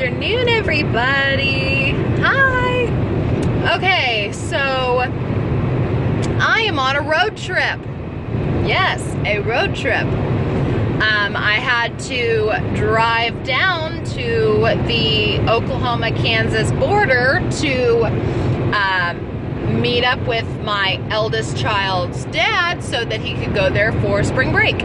afternoon, everybody. Hi. Okay, so I am on a road trip. Yes, a road trip. I had to drive down to the Oklahoma-Kansas border to meet up with my eldest child's dad so that he could go there for spring break.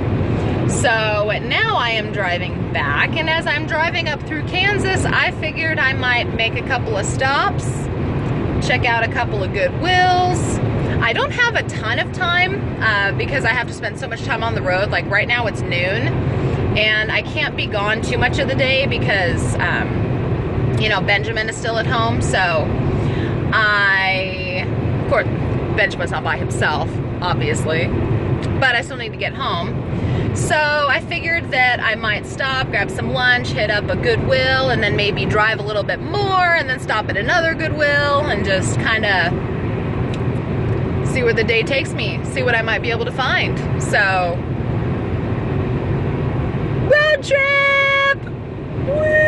So now I am driving back, and as I'm driving up through Kansas, I figured I might make a couple of stops, check out a couple of Goodwills. I don't have a ton of time because I have to spend so much time on the road. Like right now it's noon, and I can't be gone too much of the day because, you know, Benjamin is still at home. So of course, Benjamin's not by himself, obviously, but I still need to get home. So I figured that I might stop, grab some lunch, hit up a Goodwill, and then maybe drive a little bit more, and then stop at another Goodwill, and just kind of see where the day takes me, see what I might be able to find. So, road trip! Woo!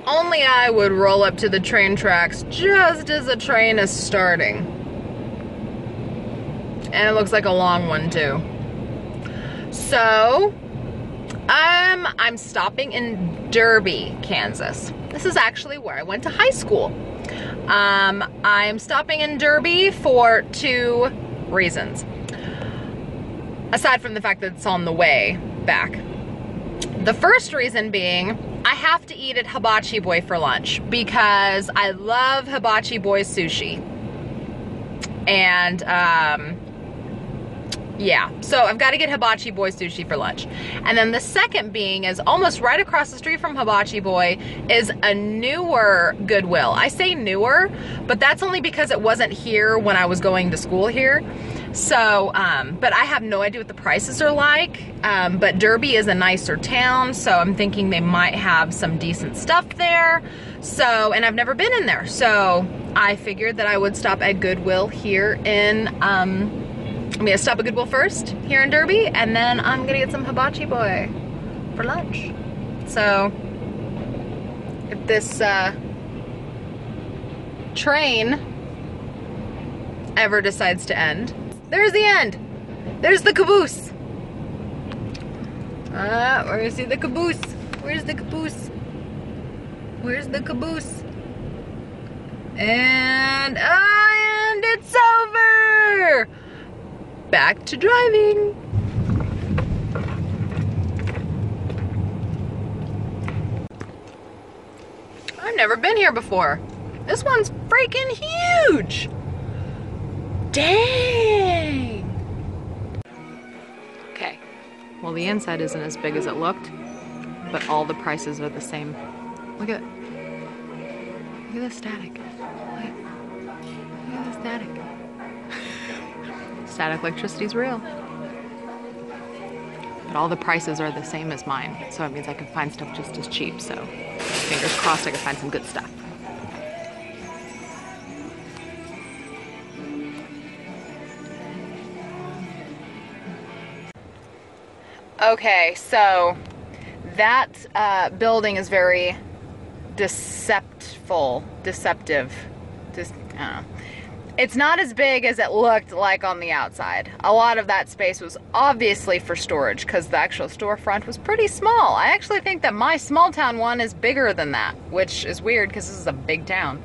Only I would roll up to the train tracks just as the train is starting. And it looks like a long one too. So, I'm stopping in Derby, Kansas. This is actually where I went to high school. I'm stopping in Derby for 2 reasons. Aside from the fact that it's on the way back. The first reason being, I have to eat at Hibachi Boy for lunch because I love Hibachi Boy sushi. And, yeah, so I've got to get Hibachi Boy sushi for lunch. And then the second being is almost right across the street from Hibachi Boy is a newer Goodwill. I say newer, but that's only because it wasn't here when I was going to school here. So, but I have no idea what the prices are like. But Derby is a nicer town, so I'm thinking they might have some decent stuff there. So, and I've never been in there. So I figured that I would stop at Goodwill here in, I'm gonna stop at Goodwill first here in Derby, and then I'm gonna get some Hibachi Boy for lunch. So if this train ever decides to end, there's the end. There's the caboose. We're gonna see the caboose. Where's the caboose? Where's the caboose? And it's over. Back to driving. I've never been here before. This one's freaking huge. Dang. Okay. Well, the inside isn't as big as it looked, but all the prices are the same. Look at the static. Look at the static. Static electricity's real. But all the prices are the same as mine, so it means I can find stuff just as cheap, so fingers crossed I can find some good stuff. Okay, so that building is very deceptive. It's not as big as it looked like on the outside. A lot of that space was obviously for storage because the actual storefront was pretty small. I actually think that my small town one is bigger than that, which is weird because this is a big town.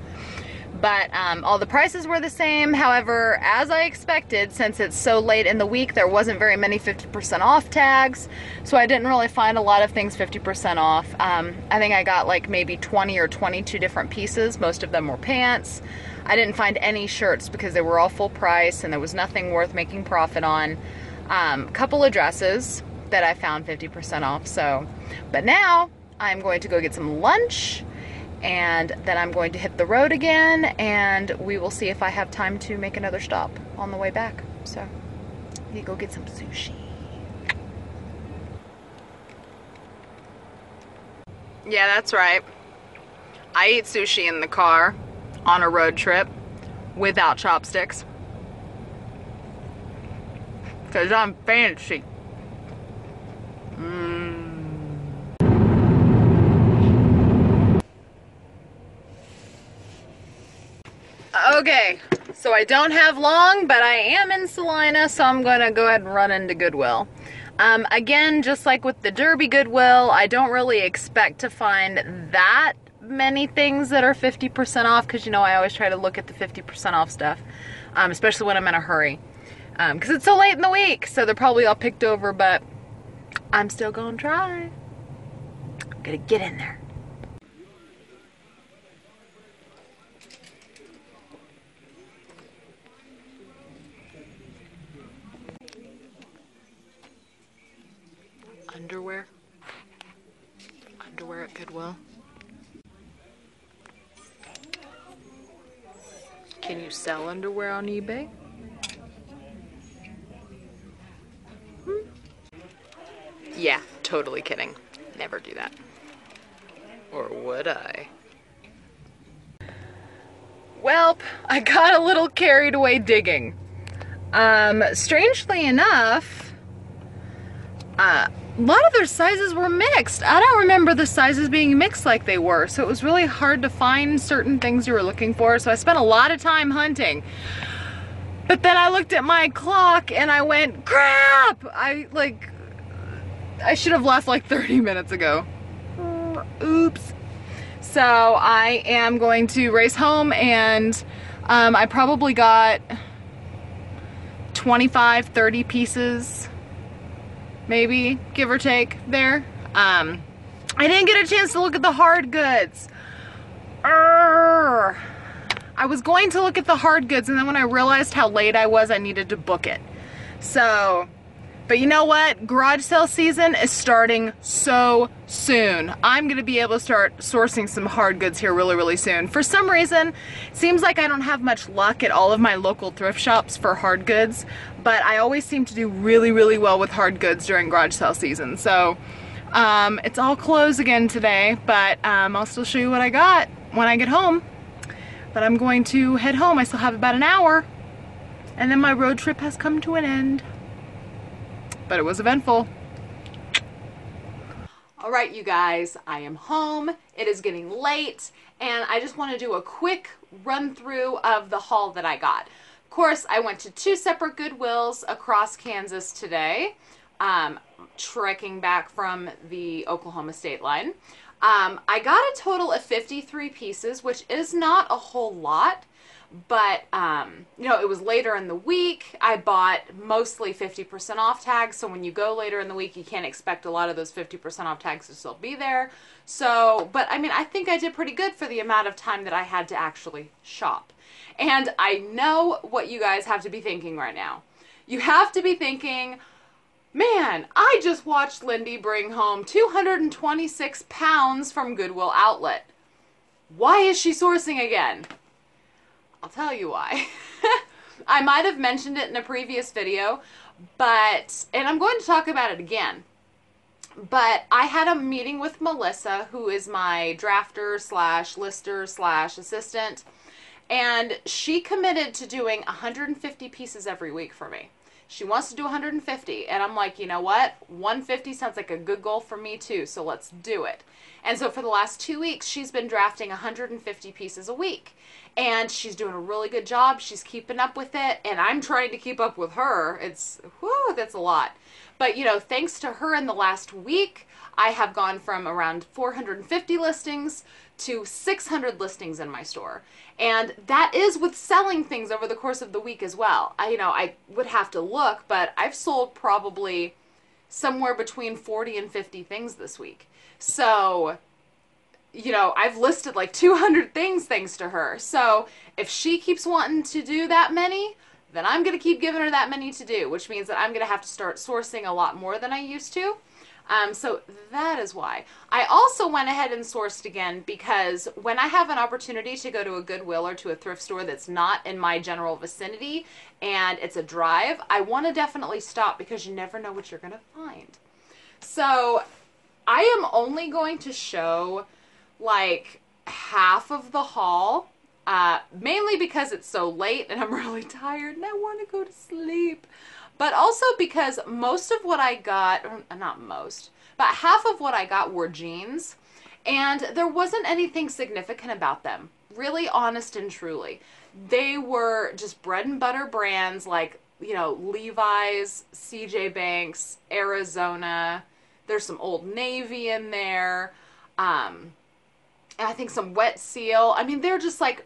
But all the prices were the same. However, as I expected, since it's so late in the week, there wasn't very many 50% off tags. So I didn't really find a lot of things 50% off. I think I got like maybe 20 or 22 different pieces. Most of them were pants. I didn't find any shirts because they were all full price and there was nothing worth making profit on. A couple of dresses that I found 50% off. So, but now I'm going to go get some lunch. And then I'm going to hit the road again, and we will see if I have time to make another stop on the way back. So, we go get some sushi. Yeah, that's right. I eat sushi in the car on a road trip without chopsticks. Because I'm fancy. Okay, so I don't have long, but I am in Salina, so I'm gonna go ahead and run into Goodwill. Again, just like with the Derby Goodwill, I don't really expect to find that many things that are 50% off, because, you know, I always try to look at the 50% off stuff, especially when I'm in a hurry, because it's so late in the week, so they're probably all picked over, but I'm still gonna try. I'm gonna get in there. Underwear? Underwear at Goodwill? Can you sell underwear on eBay? Yeah, totally kidding. Never do that. Or would I? Welp, I got a little carried away digging. Strangely enough, a lot of their sizes were mixed. I don't remember the sizes being mixed like they were, so it was really hard to find certain things you were looking for, so I spent a lot of time hunting. But then I looked at my clock and I went, crap! I should have left like 30 minutes ago. Oops. So I am going to race home, and I probably got 25, 30 pieces, maybe, give or take there. I didn't get a chance to look at the hard goods. I was going to look at the hard goods, and then when I realized how late I was, I needed to book it. So, but you know what? Garage sale season is starting so soon. I'm gonna be able to start sourcing some hard goods here really, really soon. For some reason, it seems like I don't have much luck at all of my local thrift shops for hard goods, but I always seem to do really, really well with hard goods during garage sale season. So, it's all closed again today, but I'll still show you what I got when I get home. But I'm going to head home. I still have about an hour, and then my road trip has come to an end. But it was eventful. All right, you guys, I am home. It is getting late, and I just want to do a quick run through of the haul that I got. Of course, I went to 2 separate Goodwills across Kansas today, trekking back from the Oklahoma state line. I got a total of 53 pieces, which is not a whole lot. But, you know, it was later in the week. I bought mostly 50% off tags, so when you go later in the week, you can't expect a lot of those 50% off tags to still be there. So, but I mean, I think I did pretty good for the amount of time that I had to actually shop. And I know what you guys have to be thinking right now. You have to be thinking, man, I just watched Lindey bring home 226 pounds from Goodwill Outlet. Why is she sourcing again? I'll tell you why. I might have mentioned it in a previous video, but, and I'm going to talk about it again, but I had a meeting with Melissa, who is my drafter slash lister slash assistant, and she committed to doing 150 pieces every week for me. She wants to do 150, and I'm like, you know what? 150 sounds like a good goal for me too, so let's do it. And so for the last 2 weeks, she's been drafting 150 pieces a week. And she's doing a really good job. She's keeping up with it, and I'm trying to keep up with her. It's, whew, that's a lot. But, you know, thanks to her in the last week, I have gone from around 450 listings to 600 listings in my store. And that is with selling things over the course of the week as well. I would have to look, but I've sold probably somewhere between 40 and 50 things this week. So, you know, I've listed like 200 things thanks to her. So if she keeps wanting to do that many, then I'm going to keep giving her that many to do, which means that I'm going to have to start sourcing a lot more than I used to. So that is why. I also went ahead and sourced again because when I have an opportunity to go to a Goodwill or to a thrift store that's not in my general vicinity and it's a drive, I want to definitely stop because you never know what you're going to find. So I am only going to show like half of the haul, mainly because it's so late and I'm really tired and I want to go to sleep. But also because most of what I got, or not most, but half of what I got were jeans. And there wasn't anything significant about them. Really honest and truly. They were just bread and butter brands like, you know, Levi's, CJ Banks, Arizona. There's some Old Navy in there. And I think some Wet Seal. I mean, they're just like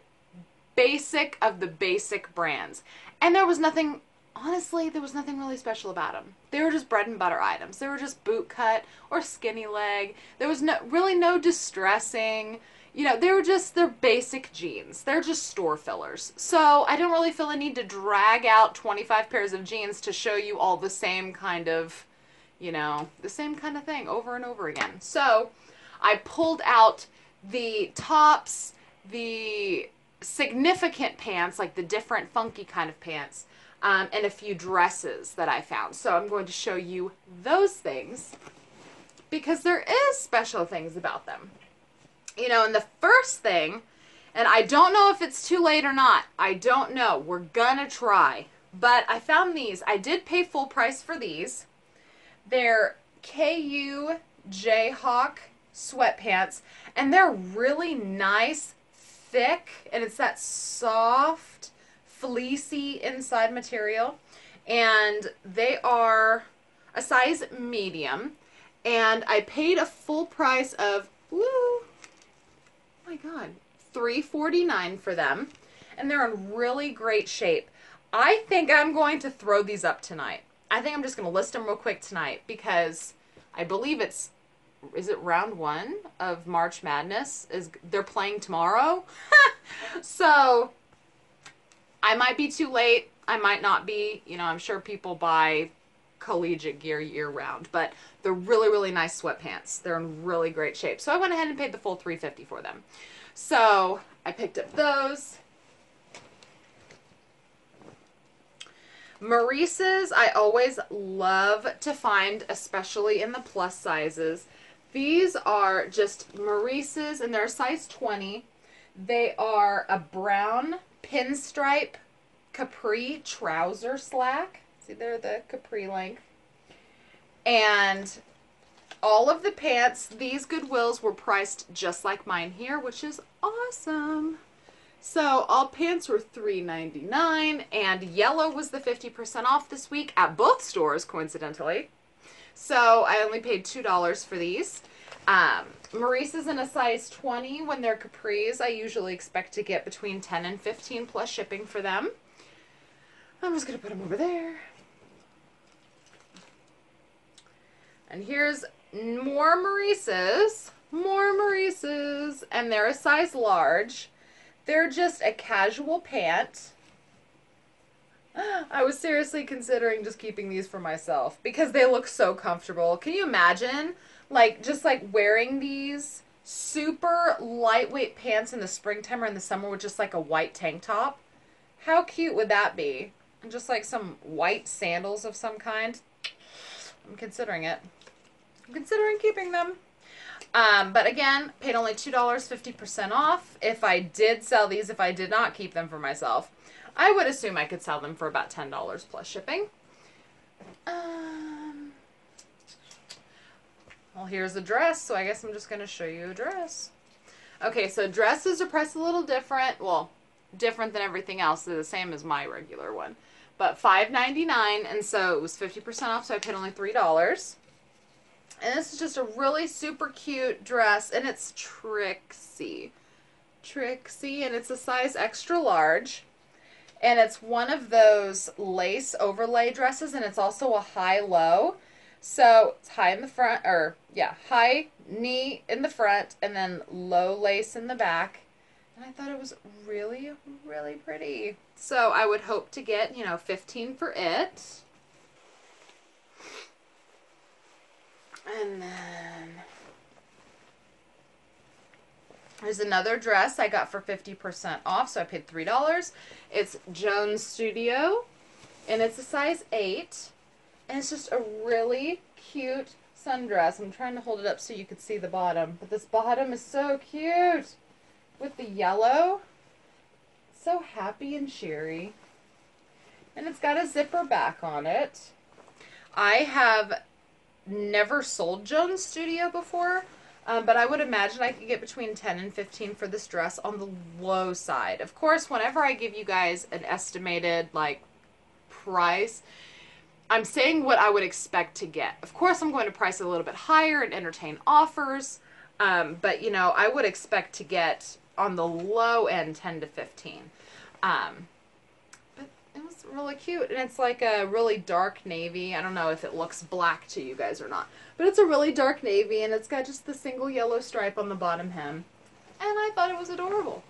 basic of the basic brands. And there was nothing, honestly, there was nothing really special about them. They were just bread and butter items. They were just boot cut or skinny leg. There was really no distressing. You know, they're basic jeans. They're just store fillers. So I don't really feel a need to drag out 25 pairs of jeans to show you all the same kind of, you know, the same kind of thing over and over again. So I pulled out the tops, the significant pants, like the different funky kind of pants, and a few dresses that I found. So I'm going to show you those things because there is special things about them. You know, and the first thing, and I don't know if it's too late or not. I don't know. We're gonna try. But I found these. I did pay full price for these. They're KU Jayhawk sweatpants, and they're really nice, thick, and it's that soft, fleecy inside material. And they are a size medium, and I paid a full price of, woo, oh my God, $3.49 for them, and they're in really great shape. I think I'm going to throw these up tonight. I think I'm just going to list them real quick tonight because I believe is it round 1 of March Madness? They're playing tomorrow? So I might be too late. I might not be. You know, I'm sure people buy collegiate gear year round, but they're really, really nice sweatpants. They're in really great shape. So I went ahead and paid the full $3.50 for them. So I picked up those. Maurice's, I always love to find, especially in the plus sizes. These are just Maurice's, and they're a size 20. They are a brown pinstripe capri trouser slack. See, they're the capri length. And all of the pants, these Goodwills were priced just like mine here, which is awesome. So all pants were $3.99, and yellow was the 50% off this week at both stores, coincidentally. So I only paid $2 for these. Maurice's in a size 20. When they're capris, I usually expect to get between 10 and 15 plus shipping for them. I'm just going to put them over there. And here's more Maurice's. More Maurice's. And they're a size large. They're just a casual pant. I was seriously considering just keeping these for myself because they look so comfortable. Can you imagine, like, just like wearing these super lightweight pants in the springtime or in the summer with just like a white tank top? How cute would that be? And just like some white sandals of some kind. I'm considering it. I'm considering keeping them. But again, paid only $2, 50% off. If I did sell these, if I did not keep them for myself, I would assume I could sell them for about $10 plus shipping. Well, here's a dress, so I guess I'm just going to show you a dress. Okay, so dresses are priced a little different. Well, different than everything else. They're the same as my regular one. But $5.99, and so it was 50% off, so I paid only $3. And this is just a really super cute dress, and it's Trixie. Trixie, and it's a size extra large. And it's one of those lace overlay dresses, and it's also a high-low. So it's high in the front, or yeah, high knee in the front, and then low lace in the back. And I thought it was really, really pretty. So I would hope to get, you know, 15 for it. And then there's another dress I got for 50% off, so I paid $3. It's Jones Studio, and it's a size 8. And it's just a really cute, sundress. I'm trying to hold it up so you could see the bottom. But this bottom is so cute with the yellow. So happy and cheery. And it's got a zipper back on it. I have never sold Jones Studio before, but I would imagine I could get between 10 and 15 for this dress on the low side. Of course, whenever I give you guys an estimated like price, I'm saying what I would expect to get. Of course, I'm going to price it a little bit higher and entertain offers, but you know, I would expect to get on the low end 10 to 15. But it was really cute, and it's like a really dark navy. I don't know if it looks black to you guys or not, but it's a really dark navy, and it's got just the single yellow stripe on the bottom hem, and I thought it was adorable.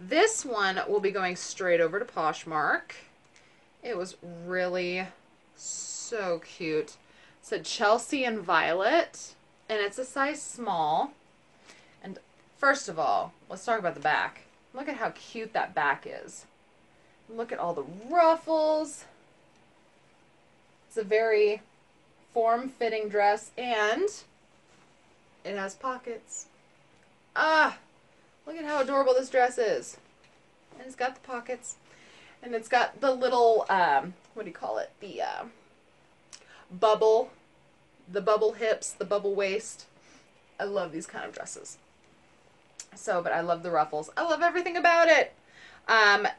This one will be going straight over to Poshmark. It was really so cute. It said Chelsea and Violet, and it's a size small. And first of all, let's talk about the back. Look at how cute that back is. Look at all the ruffles. It's a very form-fitting dress, and it has pockets. Ah! Look at how adorable this dress is. And it's got the pockets. And it's got the little, what do you call it? The bubble hips, the bubble waist. I love these kind of dresses. So, but I love the ruffles. I love everything about it.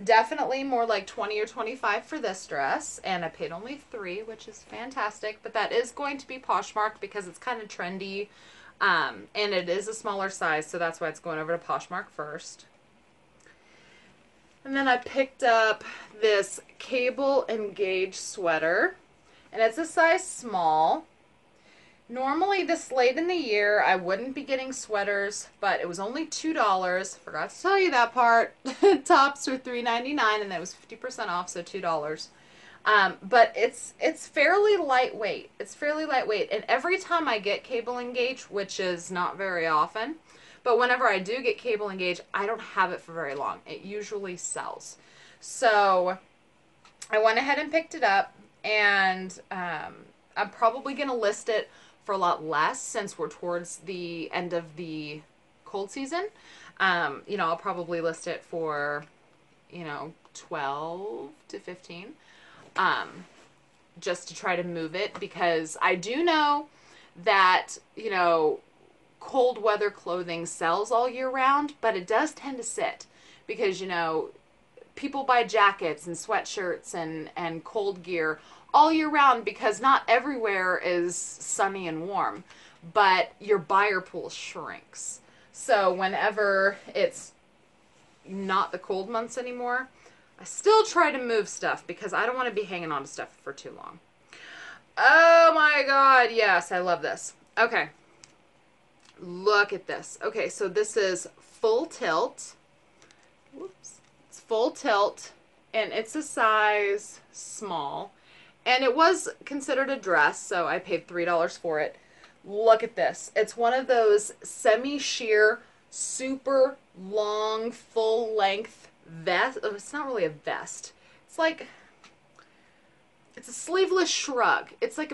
Definitely more like 20 or 25 for this dress. And I paid only $3, which is fantastic. But that is going to be Poshmark because it's kind of trendy. And it is a smaller size, so that's why it's going over to Poshmark first. And then I picked up this cable and gauge sweater, and it's a size small. Normally this late in the year I wouldn't be getting sweaters, but it was only $2. Forgot to tell you that part. Tops were $3.99, and that was 50% off, so $2. But it's fairly lightweight. It's fairly lightweight. And every time I get cable and gauge, which is not very often, but whenever I do get cable and gauge, I don't have it for very long. It usually sells. So I went ahead and picked it up, and I'm probably going to list it for a lot less since we're towards the end of the cold season. You know, I'll probably list it for, you know, 12 to 15. Just to try to move it, because I do know that, you know, cold weather clothing sells all year round, but it does tend to sit because, you know, people buy jackets and sweatshirts and cold gear all year round because not everywhere is sunny and warm, but your buyer pool shrinks. So whenever it's not the cold months anymore, I still try to move stuff because I don't want to be hanging on to stuff for too long. Oh my God, yes, I love this. Okay, look at this. Okay, so this is full tilt. Whoops. It's full tilt, and it's a size small. And it was considered a dress, so I paid $3 for it. Look at this. It's one of those semi-sheer, super long, full-length vest. Oh, it's not really a vest. It's like, it's a sleeveless shrug. It's like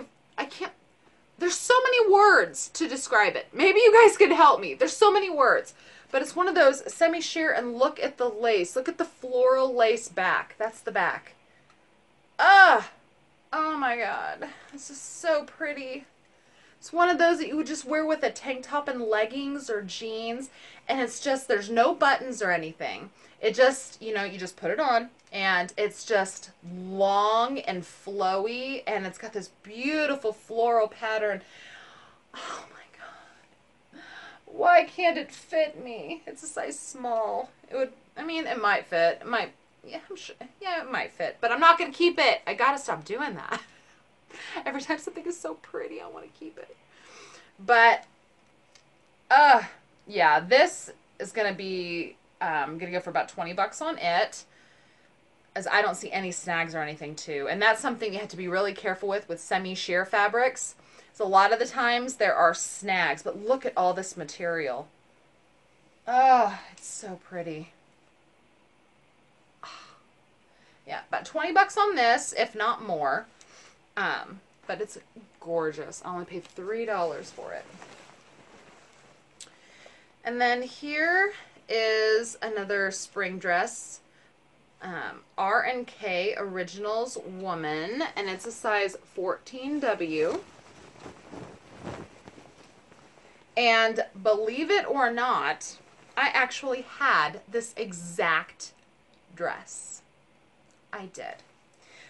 there's so many words to describe it. Maybe you guys could help me. There's so many words. But it's one of those semi-sheer, and look at the lace. Look at the floral lace back. That's the back. Ah! Oh my God. This is so pretty. It's one of those that you would just wear with a tank top and leggings or jeans, and it's just, there's no buttons or anything. It just, you know, you just put it on, and it's just long and flowy, and it's got this beautiful floral pattern. Oh my God. Why can't it fit me? It's a size small. It would, I mean, it might fit. It might, yeah, I'm sure, yeah, it might fit, but I'm not going to keep it. I got to stop doing that. Every time something is so pretty, I want to keep it. But, yeah, this is going to be, I'm going to go for about $20 on it, as I don't see any snags or anything too. And that's something you have to be really careful with semi-sheer fabrics. So a lot of the times there are snags, but look at all this material. Oh, it's so pretty. Yeah, about $20 on this, if not more. But it's gorgeous. I only paid $3 for it. And then here is another spring dress. R&K Originals Woman, and it's a size 14W. And believe it or not, I actually had this exact dress. I did.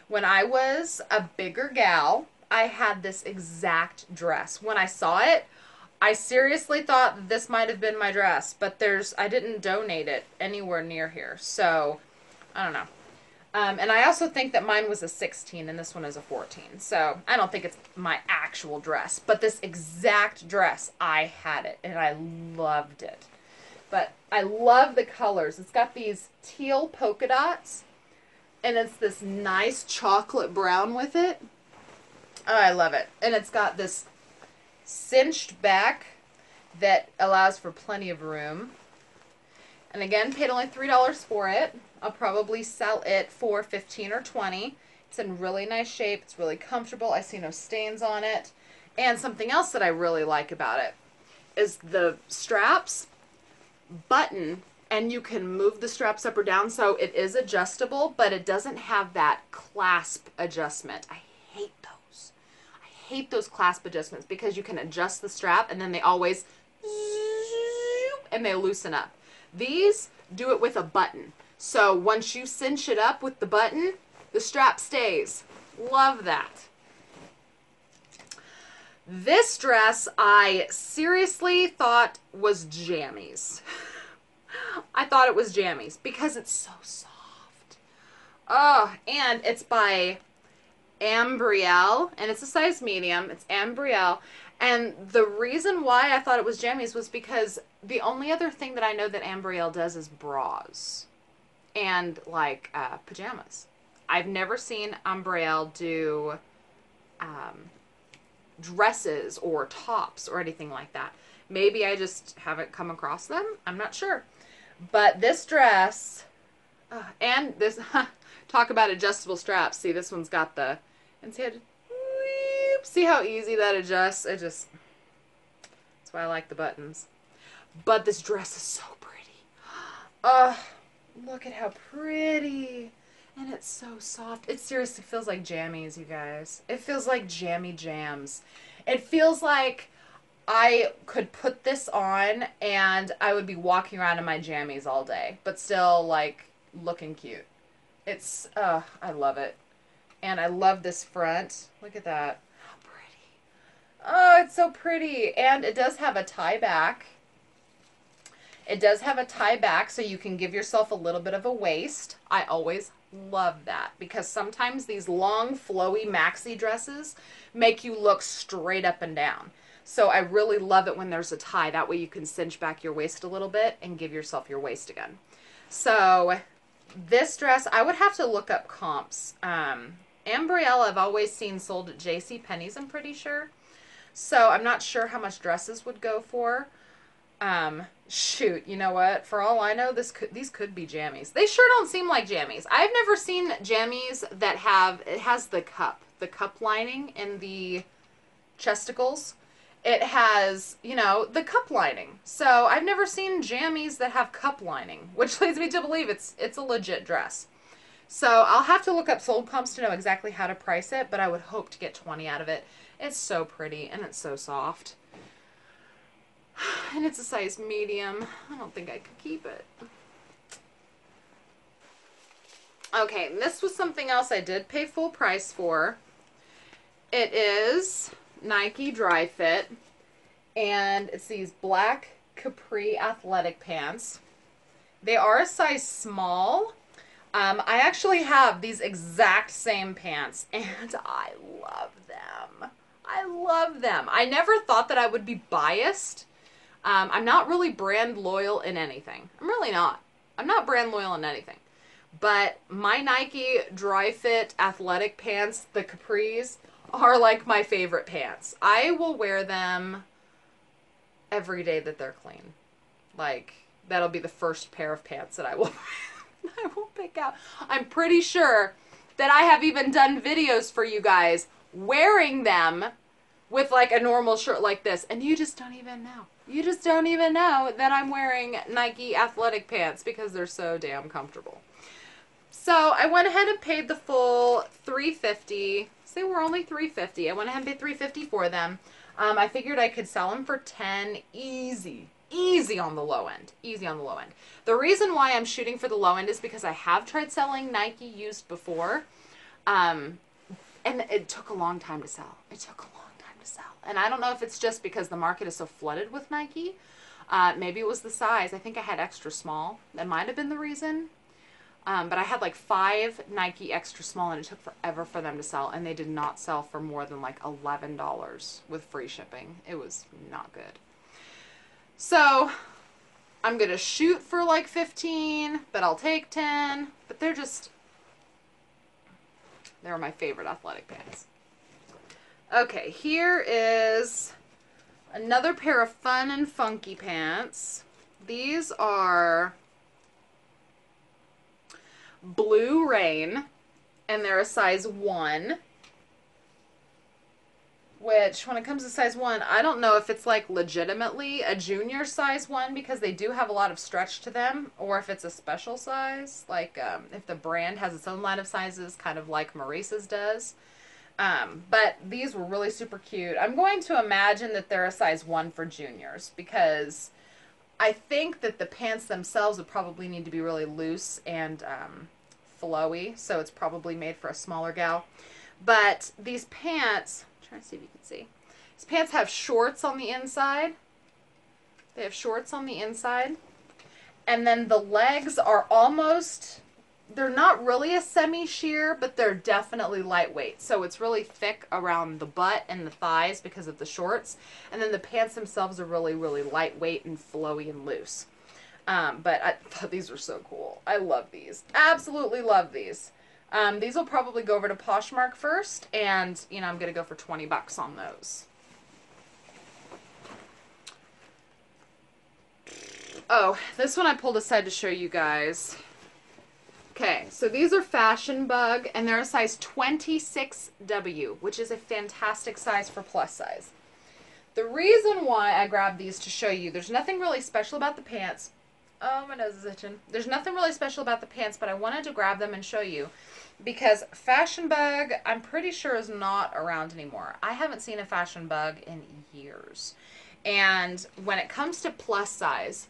When I was a bigger gal, I had this exact dress. When I saw it, I seriously thought this might have been my dress, but I didn't donate it anywhere near here. So, I don't know. And I also think that mine was a 16 and this one is a 14. So, I don't think it's my actual dress. But this exact dress, I had it and I loved it. But I love the colors. It's got these teal polka dots and it's this nice chocolate brown with it. Oh, I love it. And it's got this cinched back that allows for plenty of room. And again, paid only $3 for it. I'll probably sell it for $15 or $20. It's in really nice shape. It's really comfortable. I see no stains on it. And something else that I really like about it is the straps button, and you can move the straps up or down, so it is adjustable, but it doesn't have that clasp adjustment. I hate those. I hate those clasp adjustments because you can adjust the strap and then they always and they loosen up. These do it with a button. So once you cinch it up with the button, the strap stays. Love that. This dress I seriously thought was jammies. I thought it was jammies because it's so soft. Oh, and it's by Ambrielle, and it's a size medium. It's Ambrielle. And the reason why I thought it was jammies was because the only other thing that I know that Ambrielle does is bras and like pajamas. I've never seen Ambrielle do dresses or tops or anything like that. Maybe I just haven't come across them. I'm not sure. But this dress, and this, talk about adjustable straps. See, this one's got the, and see how easy that adjusts? That's why I like the buttons. But this dress is so pretty. Look at how pretty. And it's so soft. It seriously feels like jammies, you guys. It feels like jammy jams. It feels like I could put this on and I would be walking around in my jammies all day, but still like looking cute. It's, I love it. And I love this front. Look at that. How pretty. Oh, it's so pretty. And it does have a tie back. It does have a tie back so you can give yourself a little bit of a waist. I always love that because sometimes these long flowy maxi dresses make you look straight up and down. So I really love it when there's a tie. That way you can cinch back your waist a little bit and give yourself your waist again. So this dress, I would have to look up comps. Ambrielle I've always seen sold at JCPenney's, I'm pretty sure. So I'm not sure how much dresses would go for. Shoot, you know what? For all I know, these could be jammies. They sure don't seem like jammies. I've never seen jammies that it has the cup lining in the chesticles. It has, you know, the cup lining. So I've never seen jammies that have cup lining, which leads me to believe it's a legit dress. So I'll have to look up sold comps to know exactly how to price it, but I would hope to get 20 out of it. It's so pretty and it's so soft. And it's a size medium. I don't think I could keep it. Okay, this was something else I did pay full price for. It is Nike Dry Fit, and it's these black capri athletic pants. They are a size small. I actually have these exact same pants, and I love them. I love them. I never thought that I would be biased. I'm not really brand loyal in anything. I'm really not. I'm not brand loyal in anything. But my Nike Dry Fit athletic pants, the capris, are like my favorite pants. I will wear them every day that they're clean. Like, that'll be the first pair of pants that I will pick out. I'm pretty sure that I have even done videos for you guys wearing them with like a normal shirt like this, and you just don't even know. You just don't even know that I'm wearing Nike athletic pants because they're so damn comfortable. So I went ahead and paid the full $350. They were only $350. I went ahead and paid $350 for them. I figured I could sell them for $10 easy. Easy on the low end. Easy on the low end. The reason why I'm shooting for the low end is because I have tried selling Nike used before. And it took a long time to sell. It took a long time to sell. And I don't know if it's just because the market is so flooded with Nike. Maybe it was the size. I think I had extra small. That might have been the reason. But I had like 5 Nike extra small, and it took forever for them to sell. And they did not sell for more than like $11 with free shipping. It was not good. So I'm going to shoot for like 15, but I'll take 10. But they're my favorite athletic pants. Okay, here is another pair of fun and funky pants. These are Blue Rain, and they're a size 1. Which, when it comes to size 1, I don't know if it's like legitimately a junior size 1 because they do have a lot of stretch to them, or if it's a special size, like if the brand has its own line of sizes, kind of like Maurice's does. But these were really super cute. I'm going to imagine that they're a size 1 for juniors because I think that the pants themselves would probably need to be really loose and flowy, so it's probably made for a smaller gal. But these pants... trying to see if you can see. These pants have shorts on the inside. They have shorts on the inside. And then the legs are almost, they're not really a semi-sheer, but they're definitely lightweight. So it's really thick around the butt and the thighs because of the shorts. And then the pants themselves are really, really lightweight and flowy and loose. But I thought these were so cool. I love these. Absolutely love these. These will probably go over to Poshmark first, and, you know, I'm going to go for 20 bucks on those. Oh, this one I pulled aside to show you guys. Okay, so these are Fashion Bug, and they're a size 26W, which is a fantastic size for plus size. The reason why I grabbed these to show you, there's nothing really special about the pants. Oh, my nose is itching. There's nothing really special about the pants, but I wanted to grab them and show you because Fashion Bug, I'm pretty sure, is not around anymore. I haven't seen a Fashion Bug in years. And when it comes to plus size,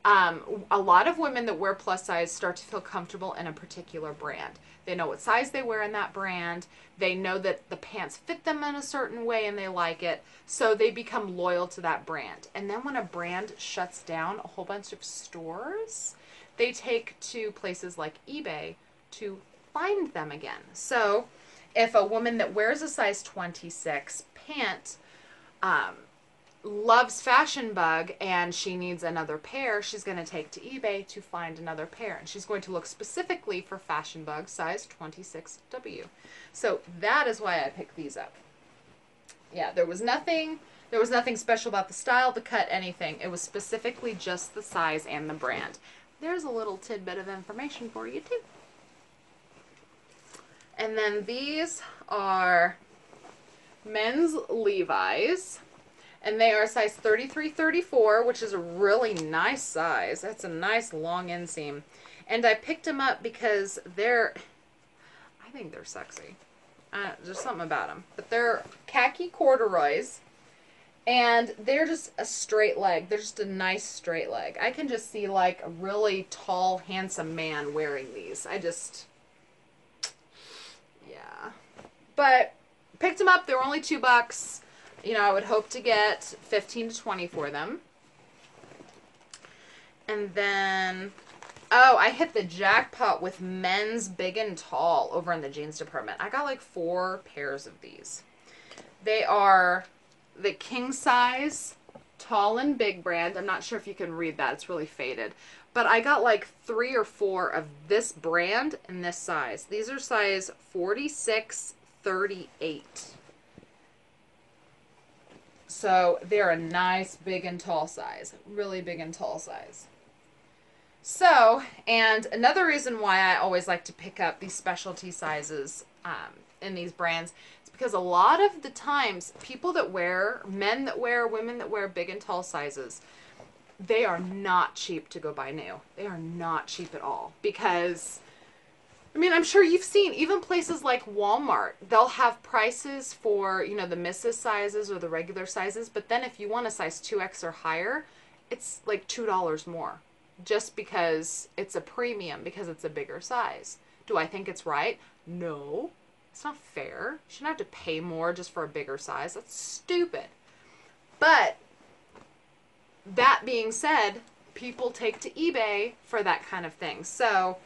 a lot of women that wear plus size start to feel comfortable in a particular brand. They know what size they wear in that brand. They know that the pants fit them in a certain way and they like it. So they become loyal to that brand. And then when a brand shuts down a whole bunch of stores, they take to places like eBay to find them again. So if a woman that wears a size 26 pant loves Fashion Bug and she needs another pair, she's going to take to eBay to find another pair. And she's going to look specifically for Fashion Bug size 26W. So that is why I picked these up. Yeah, there was nothing special about the style, the cut, anything. It was specifically just the size and the brand. There's a little tidbit of information for you too. And then these are men's Levi's. And they are size 33-34, which is a really nice size. That's a nice long inseam. And I picked them up because I think they're sexy. There's something about them. But they're khaki corduroys. And they're just a straight leg. They're just a nice straight leg. I can just see like a really tall, handsome man wearing these. Yeah. But picked them up. They were only $2. You know, I would hope to get 15 to 20 for them. And then, oh, I hit the jackpot with men's big and tall over in the jeans department. I got like 4 pairs of these. They are the king size, tall and big brand. I'm not sure if you can read that. It's really faded. But I got like 3 or 4 of this brand and this size. These are size 46-38. So they're a nice big and tall size. Really big and tall size. So, and another reason why I always like to pick up these specialty sizes in these brands is because a lot of the times people that wear, men that wear, women that wear big and tall sizes, they are not cheap to go buy new. They are not cheap at all, because I mean, I'm sure you've seen even places like Walmart, they'll have prices for, you know, the missus sizes or the regular sizes, but then if you want a size 2X or higher, it's like $2 more, just because it's a premium, because it's a bigger size. Do I think it's right? No, it's not fair. You shouldn't have to pay more just for a bigger size. That's stupid. But that being said, people take to eBay for that kind of thing. So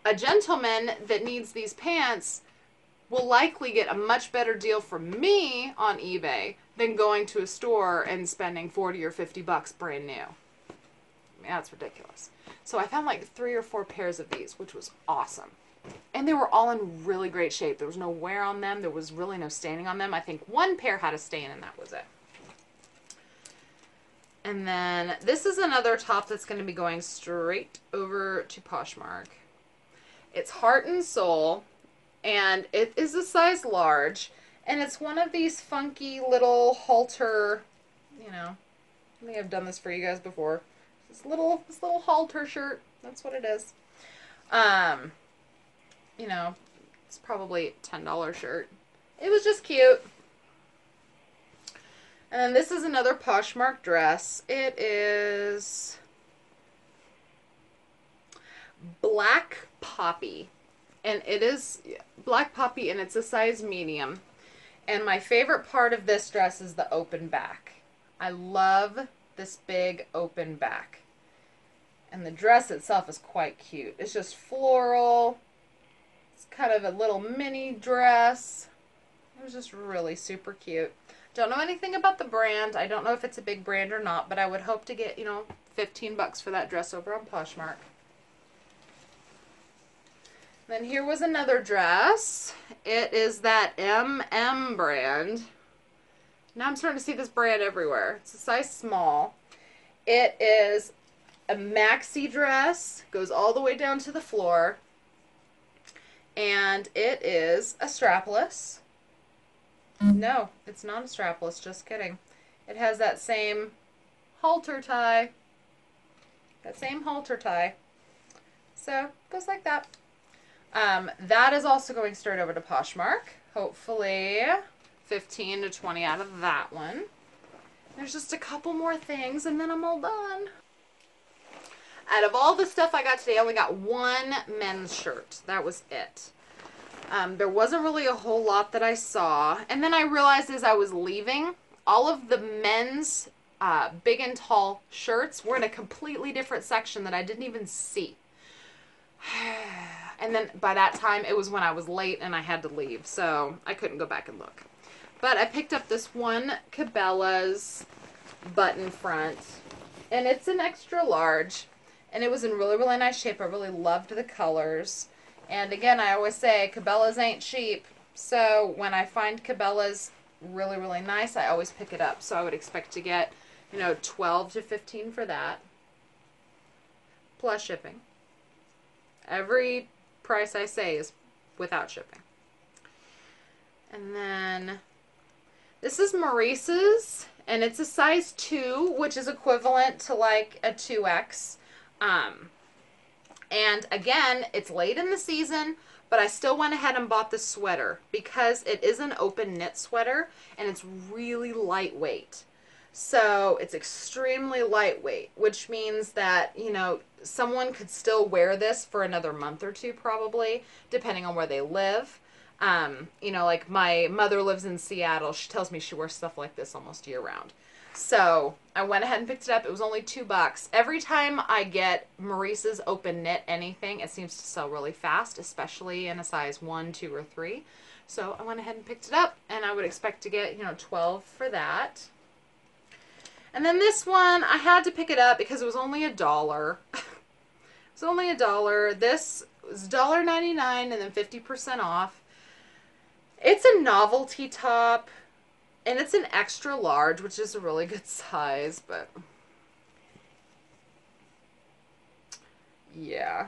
a gentleman that needs these pants will likely get a much better deal from me on eBay than going to a store and spending 40 or 50 bucks brand new. I mean, that's ridiculous. So I found like 3 or 4 pairs of these, which was awesome. And they were all in really great shape. There was no wear on them. There was really no staining on them. I think one pair had a stain, and that was it. And then this is another top that's going to be going straight over to Poshmark. It's Heart and Soul, and it is a size large, and it's one of these funky little halter, you know, I think I've done this for you guys before. This little halter shirt, that's what it is. You know, it's probably a $10 shirt. It was just cute. And then this is another Poshmark dress. It is Black Poppy, and it is Black Poppy, and it's a size medium. And my favorite part of this dress is the open back. I love this big open back, and the dress itself is quite cute. It's just floral. It's kind of a little mini dress. It was just really super cute. Don't know anything about the brand. I don't know if it's a big brand or not, but I would hope to get, you know, 15 bucks for that dress over on Poshmark. Then here was another dress. It is that brand. Now I'm starting to see this brand everywhere. It's a size small. It is a maxi dress. Goes all the way down to the floor. And it is a strapless. No, it's not a strapless. Just kidding. It has that same halter tie. That same halter tie. So, goes like that. That is also going straight over to Poshmark. Hopefully 15 to 20 out of that one. There's just a couple more things and then I'm all done. Out of all the stuff I got today, I only got one men's shirt. That was it. There wasn't really a whole lot that I saw. And then I realized as I was leaving, all of the men's big and tall shirts were in a completely different section that I didn't even see. And then by that time, it was when I was late and I had to leave, so I couldn't go back and look. But I picked up this one Cabela's button front, and it's an extra large, and it was in really, really nice shape. I really loved the colors. And again, I always say Cabela's ain't cheap, so when I find Cabela's really, really nice, I always pick it up. So I would expect to get, you know, 12 to 15 for that, plus shipping. Every price I say is without shipping. And then this is Maurice's, and it's a size 2, which is equivalent to like a 2X. And again, it's late in the season, but I still went ahead and bought the sweater because it is an open knit sweater and it's really lightweight. So it's extremely lightweight, which means that, you know, someone could still wear this for another month or two probably, depending on where they live. You know, like my mother lives in Seattle. She tells me she wears stuff like this almost year round. So I went ahead and picked it up. It was only $2. Every time I get Maurice's open knit anything, it seems to sell really fast, especially in a size 1, 2, or 3. So I went ahead and picked it up, and I would expect to get, you know, 12 for that. And then this one, I had to pick it up because it was only $1. It was only $1. This was $1.99 and then 50% off. It's a novelty top, and it's an extra large, which is a really good size, but yeah.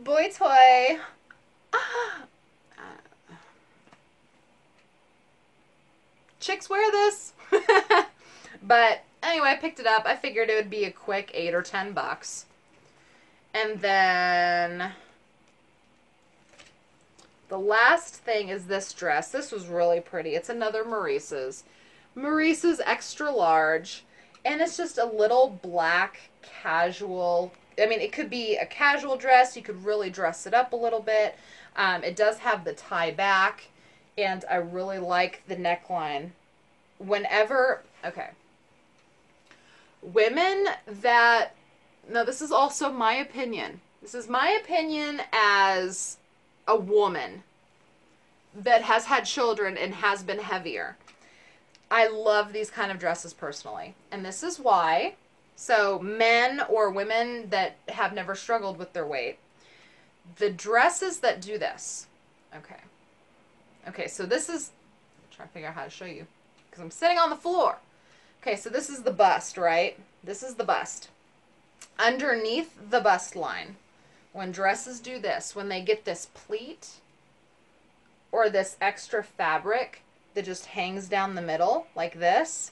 Boy toy. chicks wear this. But anyway, I picked it up. I figured it would be a quick $8 or $10. And then the last thing is this dress. This was really pretty. It's another Maurice's. Maurice's extra large. And it's just a little black casual. I mean, it could be a casual dress. You could really dress it up a little bit. It does have the tie back. And I really like the neckline. Okay. Women that, no, this is also my opinion. This is my opinion as a woman that has had children and has been heavier. I love these kind of dresses personally. And this is why. So men or women that have never struggled with their weight, the dresses that do this. Okay, so this is, I'm trying to figure out how to show you because I'm sitting on the floor. Okay, so this is the bust, right? This is the bust. Underneath the bust line, when dresses do this, when they get this pleat or this extra fabric that just hangs down the middle like this,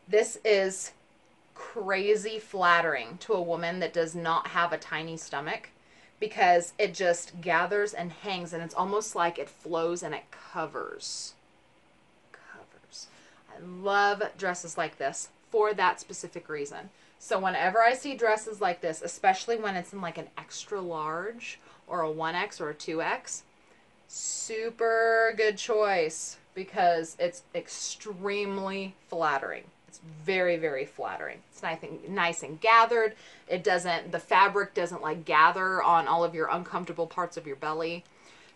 this is crazy flattering to a woman that does not have a tiny stomach because it just gathers and hangs and it's almost like it flows and it covers. I love dresses like this for that specific reason. So whenever I see dresses like this, especially when it's in like an extra large or a 1X or a 2X, super good choice because it's extremely flattering. It's very, very flattering. It's nice and gathered. The fabric doesn't like gather on all of your uncomfortable parts of your belly.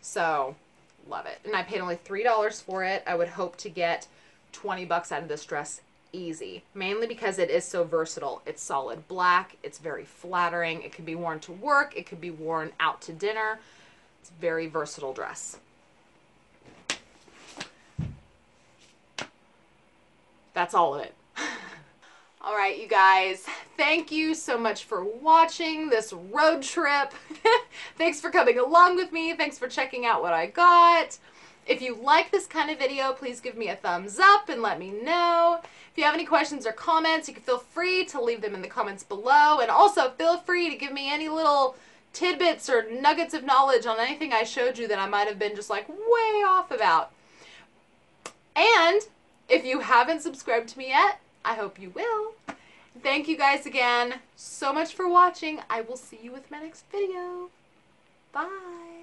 So love it. And I paid only $3 for it. I would hope to get $20 out of this dress easy, mainly because it is so versatile. It's solid black. It's very flattering. It could be worn to work. It could be worn out to dinner. It's a very versatile dress. That's all of it. All right, you guys, thank you so much for watching this road trip. Thanks for coming along with me. Thanks for checking out what I got. If you like this kind of video, please give me a thumbs up and let me know. If you have any questions or comments, you can feel free to leave them in the comments below. And also feel free to give me any little tidbits or nuggets of knowledge on anything I showed you that I might have been just like way off about. And if you haven't subscribed to me yet, I hope you will. Thank you guys again so much for watching. I will see you with my next video. Bye.